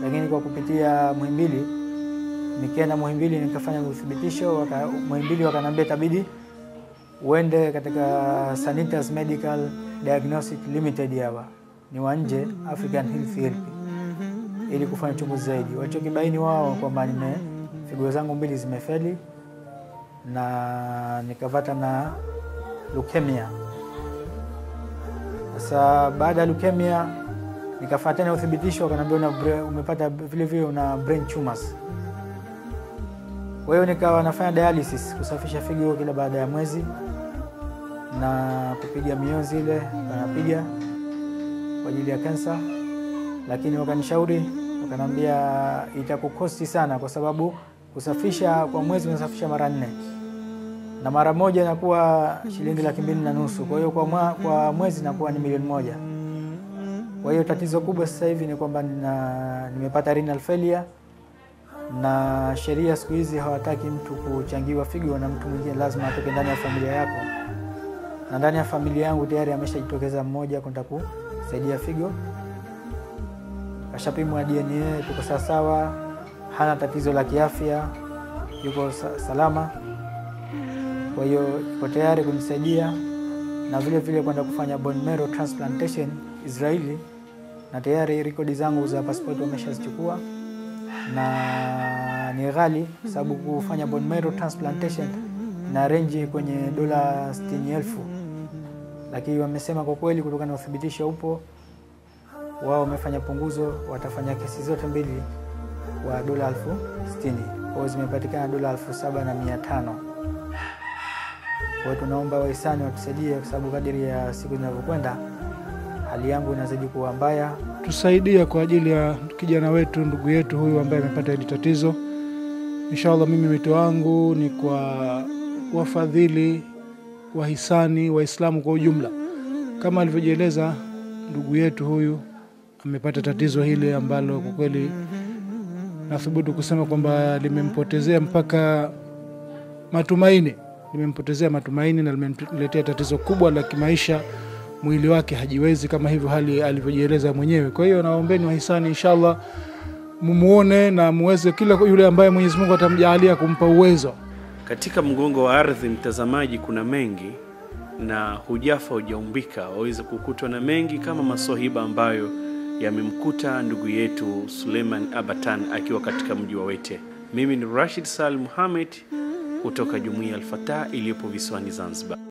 lakini kwa kupitia Muhimbili, nikienda Muhimbili nikafanya uthibitisho, Muhimbili wakaniambia itabidi uende katika Sanitas Medical Diagnostic Limited hapa, ni wa nje, African Health Therapy, ili kufanya uchunguzi zaidi. Walichokibaini wao kwamba figo zangu mbili zimefeli na nikapata na leukemia. Sasa baada ya leukemia nikafuata tena uthibitisho, wakaniambia umepata vile vile una brain tumors. Kwa hiyo nikawa nafanya dialysis, kusafisha figo kila baada ya mwezi na kupiga mionzi ile wanapiga kwa ajili ya kansa, lakini wakanishauri, wakaniambia itakukosti sana kwa sababu kusafisha kwa mwezi unasafisha mara 4 na mara moja inakuwa shilingi 2,500. Kwa hiyo kwa mwezi inakuwa ni 1,000,000. Kwa hiyo tatizo kubwa sasa hivi ni kwamba nimepata renal failure, na sheria siku hizi hawataki mtu kuchangiwa figo na mtu mwingine, lazima atoke ndani ya familia yako. Na ndani ya familia yangu tayari ameshajitokeza mmoja kwenda kusaidia figo. Kashapimwa DNA, tuko sawa, hana tatizo la kiafya, yuko salama. Kwa hiyo yuko tayari kunisaidia, na vile vile kwenda kufanya bone marrow transplantation Israeli, na tayari rekodi zangu za passport wameshazichukua, na ni ghali sababu kufanya bone marrow transplantation na range kwenye $60,000. Lakini wamesema kwa kweli kutokana na uthibitisho upo, wao wamefanya punguzo, watafanya kesi zote mbili kwa $60,000. Kwa hiyo zimepatikana $7,500. Kwa hiyo tunaomba wahisani watusaidie, kwa sababu kadiri ya siku zinavyokwenda hali yangu inazidi kuwa mbaya. Tusaidie kwa ajili ya kijana wetu, ndugu yetu huyu ambaye amepata hili tatizo. Inshallah mimi wito wangu ni kwa wafadhili, wahisani, Waislamu kwa ujumla. Kama alivyojieleza ndugu yetu huyu amepata tatizo hili ambalo kwa kweli nathubutu kusema kwamba limempotezea mpaka matumaini. Limempotezea matumaini na limemletea tatizo kubwa la kimaisha. Mwili wake hajiwezi kama hivyo hali alivyojieleza mwenyewe. Kwa hiyo naombeni wahisani, inshallah mumuone na muweze kila yule ambaye Mwenyezi Mungu atamjalia kumpa uwezo. Katika mgongo wa ardhi, mtazamaji, kuna mengi, na hujafa hujaumbika, waweza kukutwa na mengi kama masohiba ambayo yamemkuta ndugu yetu Suleiman Abatan akiwa katika mji wa Wete. Mimi ni Rashid Salim Mohamed kutoka Jumuiya Al-Fatah iliyopo visiwani Zanzibar.